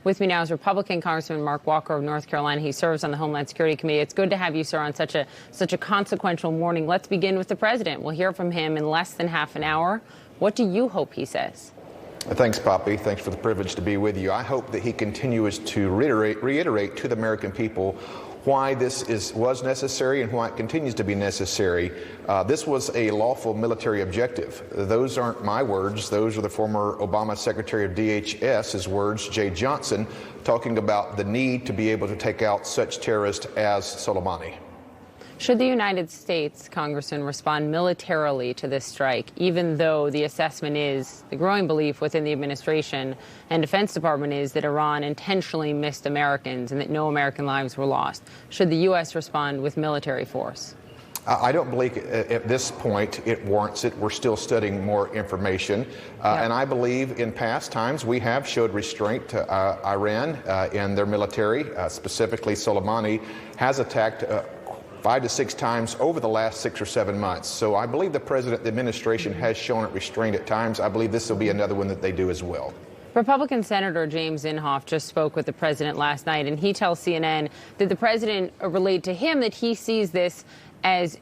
With me now is Republican Congressman Mark Walker of North Carolina. He serves on the Homeland Security Committee. It's good to have you, sir, on such a consequential morning. Let's begin with the president. We'll hear from him in less than half an hour. What do you hope he says? Thanks, Poppy. Thanks for the privilege to be with you. I hope that he continues to reiterate to the American people why this was necessary and why it continues to be necessary. This was a lawful military objective. Those aren't my words. Those are the former Obama Secretary of DHS's words, Jay Johnson, talking about the need to be able to take out such terrorists as Soleimani. Should the United States, Congressman, respond militarily to this strike, even though the assessment is, the growing belief within the administration and Defense Department is that Iran intentionally missed Americans and that no American lives were lost? Should the U.S. respond with military force? I don't believe at this point it warrants it. We're still studying more information. And I believe in past times we have showed restraint to Iran in their military. Specifically, Soleimani has attacked 5 to 6 times over the last 6 or 7 months. So I believe the president, the administration has shown it restraint at times. I believe this will be another one that they do as well. Republican Senator James Inhofe just spoke with the president last night, and he tells CNN that the president relayed to him that he sees this as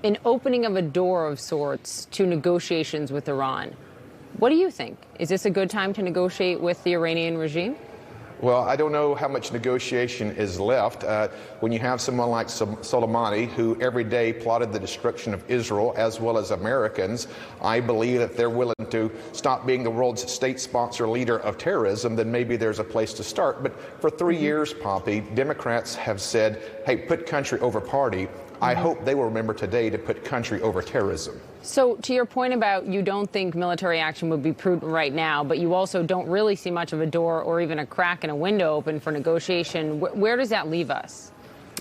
an opening of a door of sorts to negotiations with Iran. What do you think? Is this a good time to negotiate with the Iranian regime? Well, I don't know how much negotiation is left. When you have someone like Soleimani, who every day plotted the destruction of Israel as well as Americans, I believe that they're willing to stop being the world's state sponsor leader of terrorism, then maybe there's a place to start. But for 3 years, Poppy, Democrats have said, hey, put country over party. I hope they will remember today to put country over terrorism. So to your point about you don't think military action would be prudent right now, but you also don't really see much of a door or even a crack in a window open for negotiation, where does that leave us?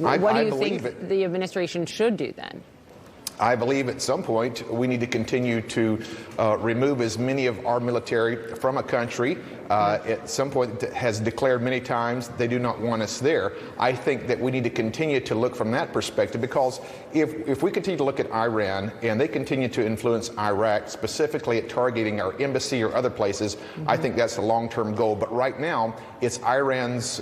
What do you think the administration should do then? I believe at some point we need to continue to remove as many of our military from a country. At some point has declared many times they do not want us there. I think that we need to continue to look from that perspective, because if we continue to look at Iran and they continue to influence Iraq, specifically at targeting our embassy or other places, I think that's a long-term goal. But right now, it's Iran's,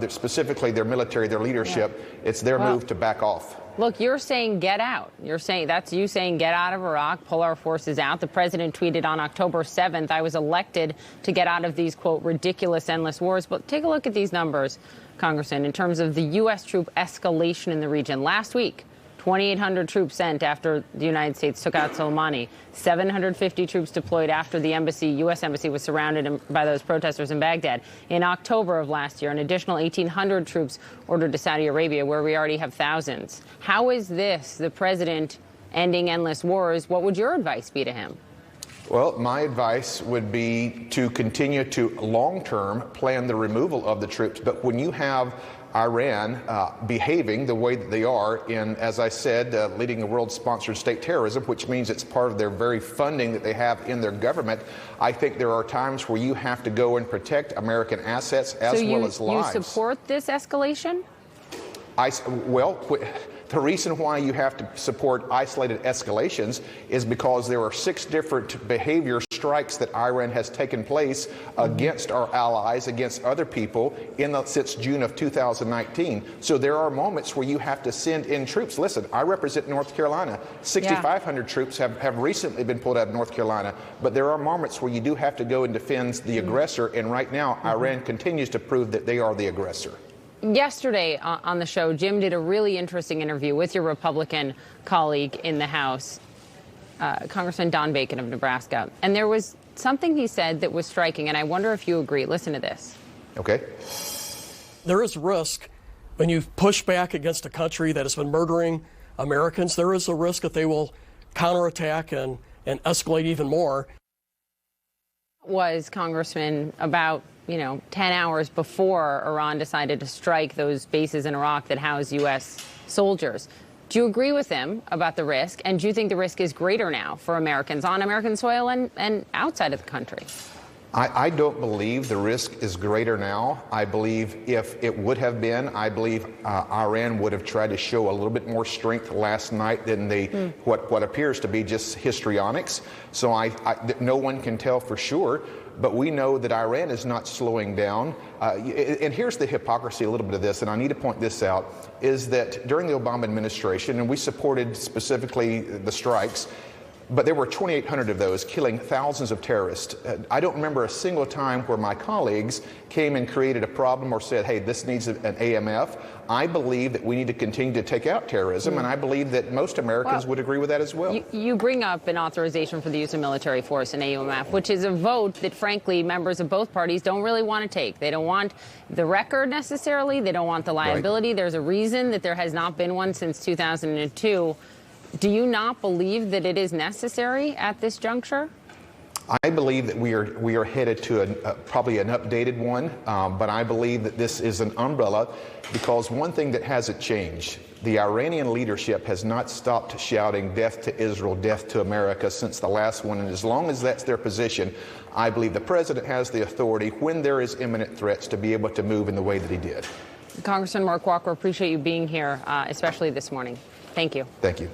specifically their military, their leadership, it's their move to back off. Look, you're saying get out. You're saying that's you saying get out of Iraq, pull our forces out. The president tweeted on October 7th, I was elected to get out of these, quote, ridiculous, endless wars. But take a look at these numbers, Congressman, in terms of the U.S. troop escalation in the region. Last week, 2,800 troops sent after the United States took out Soleimani. 750 troops deployed after the U.S. embassy was surrounded by those protesters in Baghdad. In October of last year, an additional 1,800 troops ordered to Saudi Arabia, where we already have thousands. How is this, the president, ending endless wars? What would your advice be to him? Well, my advice would be to continue to long-term plan the removal of the troops. But when you have Iran behaving the way that they are in, as I said, leading the world-sponsored state terrorism, which means it's part of their very funding that they have in their government, I think there are times where you have to go and protect American assets as well as lives. So you support this escalation? The reason why you have to support isolated escalations is because there are 6 different behavior strikes that Iran has taken place against our allies, against other people since June of 2019. So there are moments where you have to send in troops. Listen, I represent North Carolina. 6,500 troops have recently been pulled out of North Carolina. But there are moments where you do have to go and defend the aggressor. And right now, Iran continues to prove that they are the aggressor. Yesterday on the show, Jim did a really interesting interview with your Republican colleague in the House, Congressman Don Bacon of Nebraska. And there was something he said that was striking, and I wonder if you agree. Listen to this. Okay. There is risk when you push back against a country that has been murdering Americans. There is a risk that they will counterattack and escalate even more. Was, Congressman, about 10 hours before Iran decided to strike those bases in Iraq that house U.S. soldiers. Do you agree with him about the risk? And do you think the risk is greater now for Americans on American soil and outside of the country? I don't believe the risk is greater now. I believe if it would have been, I believe Iran would have tried to show a little bit more strength last night than what appears to be just histrionics. So no one can tell for sure. but we know that Iran is not slowing down. And here's the hypocrisy, a little bit of this, and I need to point this out, is that during the Obama administration, and we supported specifically the strikes, but there were 2,800 of those, killing thousands of terrorists. I don't remember a single time where my colleagues came and created a problem or said, hey, this needs an AMF. I believe that we need to continue to take out terrorism, and I believe that most Americans would agree with that as well. You bring up an authorization for the use of military force in AUMF, which is a vote that, frankly, members of both parties don't really want to take. They don't want the record necessarily. They don't want the liability. Right. There's a reason that there has not been one since 2002. Do you not believe that it is necessary at this juncture? I believe that we are headed to probably an updated one, but I believe that this is an umbrella because one thing that hasn't changed, the Iranian leadership has not stopped shouting death to Israel, death to America since the last one, and as long as that's their position, I believe the president has the authority when there is imminent threats to be able to move in the way that he did. Congressman Mark Walker, appreciate you being here, especially this morning. Thank you. Thank you.